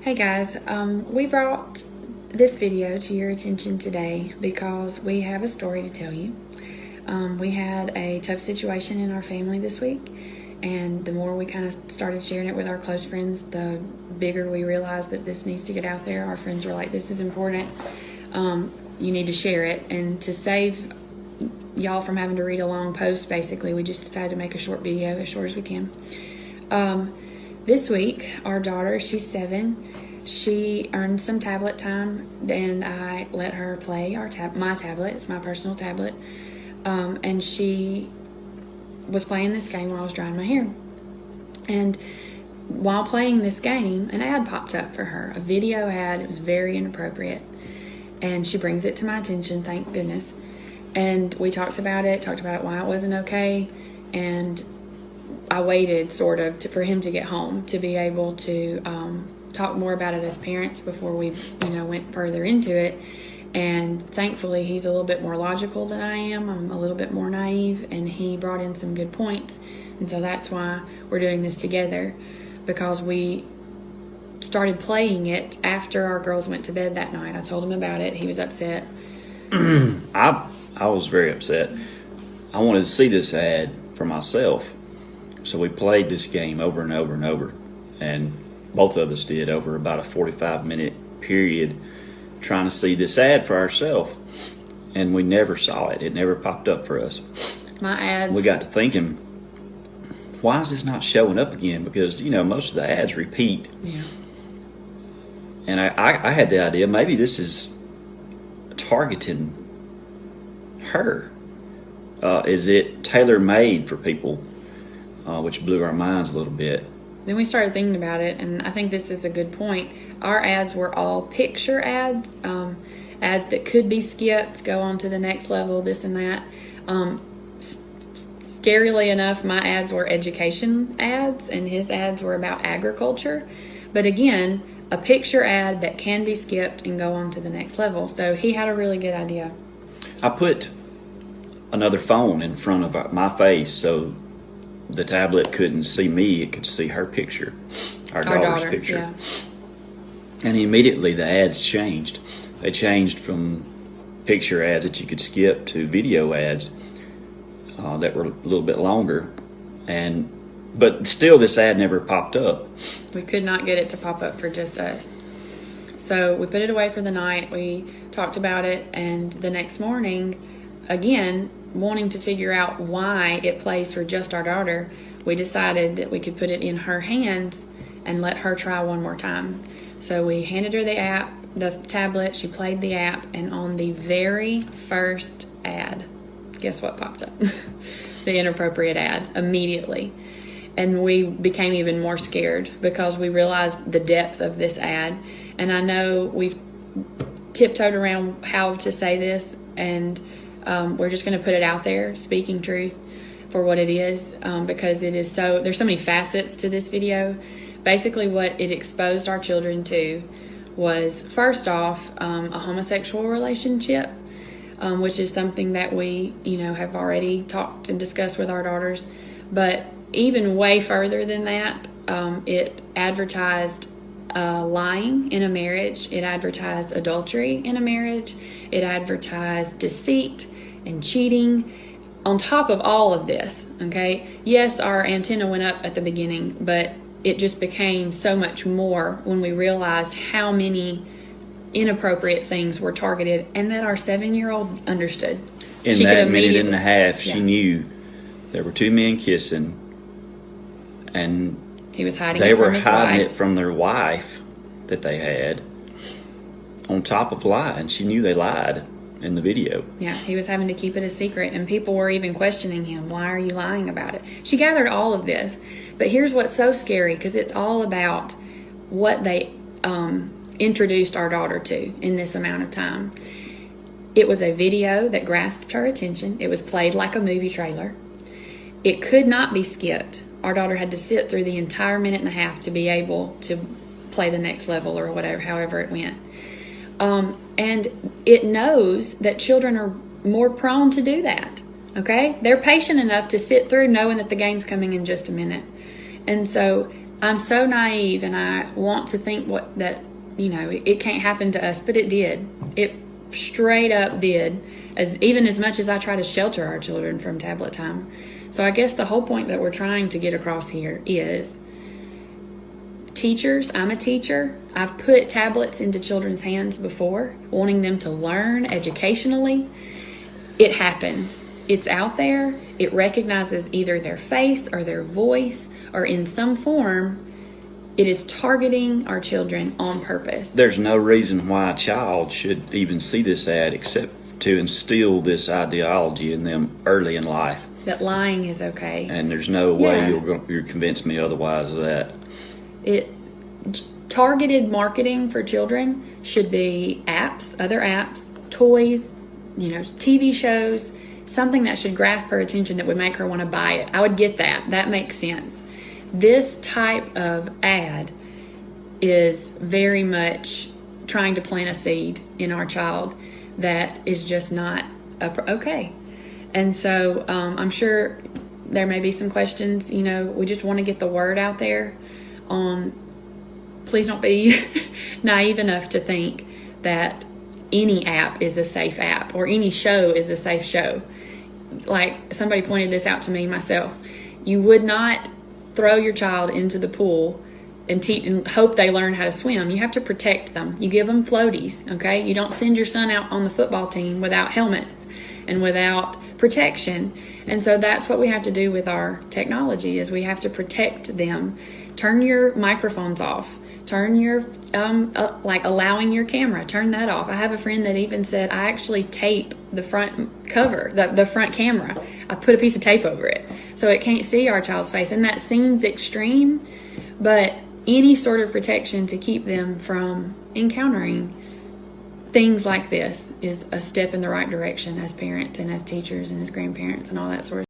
Hey guys, we brought this video to your attention today because we have a story to tell you. We had a tough situation in our family this week, and the more we kind of started sharing it with our close friends, the bigger we realized that this needs to get out there. Our friends were like, this is important. You need to share it. And to save y'all from having to read a long post, basically, we just decided to make a short video, as short as we can. This week, our daughter, she's 7, she earned some tablet time, and I let her play my tablet. It's my personal tablet. And she was playing this game while I was drying my hair. And while playing this game, an ad popped up for her, a video ad. It was very inappropriate. And she brings it to my attention, thank goodness. And we talked about it, why it wasn't okay. And I waited sort of for him to get home to be able to talk more about it as parents before we went further into it. And thankfully he's a little bit more logical than I am. I'm a little bit more naive, and he brought in some good points. And so that's why we're doing this together, because we started playing it after our girls went to bed that night. I told him about it. He was upset. I was very upset. I wanted to see this ad for myself. So we played this game over and over and over, and both of us did over about a 45-minute period trying to see this ad for ourselves, and we never saw it. It never popped up for us. My ads. We got to thinking, why is this not showing up again? Because, most of the ads repeat. Yeah. And I had the idea, maybe this is targeting her. Is it tailor-made for people? Which blew our minds a little bit. Then we started thinking about it, and I think this is a good point. Our ads were all picture ads, ads that could be skipped, go on to the next level, this and that. Scarily enough, my ads were education ads, and his ads were about agriculture. But again, a picture ad that can be skipped and go on to the next level. So he had a really good idea. I put another phone in front of my face so the tablet couldn't see me, it could see her picture, our daughter's picture. Yeah. And immediately the ads changed. They changed from picture ads that you could skip to video ads that were a little bit longer. But still this ad never popped up. We could not get it to pop up for just us. So we put it away for the night. We talked about it, and the next morning, again, wanting to figure out why it plays for just our daughter, we decided that we could put it in her hands and let her try one more time. So we handed her the tablet, she played the app, and on the very first ad, guess what popped up? The inappropriate ad, immediately. And we became even more scared because we realized the depth of this ad. And I know we've tiptoed around how to say this, and we're just going to put it out there, speaking truth for what it is, because it is there's so many facets to this video. Basically what it exposed our children to was, first off, a homosexual relationship, which is something that we, have already talked and discussed with our daughters. But even way further than that, it advertised lying in a marriage. It advertised adultery in a marriage. It advertised deceit and cheating. On top of all of this, okay, yes, our antenna went up at the beginning, but it just became so much more when we realized how many inappropriate things were targeted, and that our 7-year-old understood. In that minute and a half, she knew there were two men kissing, and he was hiding they it from were his hiding wife. it from their wife that they had, on top of lying. She knew they lied in the video. Yeah, he was having to keep it a secret, and people were even questioning him. Why are you lying about it? She gathered all of this, but here's what's so scary, because it's all about what they introduced our daughter to in this amount of time. It was a video that grasped her attention. It was played like a movie trailer. It could not be skipped. Our daughter had to sit through the entire minute and a half to be able to play the next level, or whatever, however it went. And it knows that children are more prone to do that. Okay? They're patient enough to sit through knowing that the game's coming in just a minute. And so I'm so naive, and I want to think that it can't happen to us, but it did. It straight up did. Even as much as I try to shelter our children from tablet time. So I guess the whole point that we're trying to get across here is, teachers, I'm a teacher. I've put tablets into children's hands before, wanting them to learn educationally. It happens. It's out there. It recognizes either their face or their voice, or in some form, it is targeting our children on purpose. There's no reason why a child should even see this ad except to instill this ideology in them early in life. That lying is okay. And there's no way you'll convince me otherwise of that. Targeted marketing for children should be apps, other apps, toys, TV shows, something that should grasp her attention that would make her want to buy it. I would get that. That makes sense. This type of ad is very much trying to plant a seed in our child that is just not okay. And so I'm sure there may be some questions. We just want to get the word out there on, please don't be naive enough to think that any app is a safe app or any show is a safe show. Like somebody pointed this out to me myself. You would not throw your child into the pool and hope they learn how to swim. You have to protect them. You give them floaties, okay? You don't send your son out on the football team without helmets and without protection. And so that's what we have to do with our technology, is we have to protect them. Turn your microphones off. Turn your, allowing your camera, turn that off. I have a friend that even said, I actually tape the front cover, the front camera. I put a piece of tape over it so it can't see our child's face. And that seems extreme, but any sort of protection to keep them from encountering things like this is a step in the right direction as parents and as teachers and as grandparents and all that sort of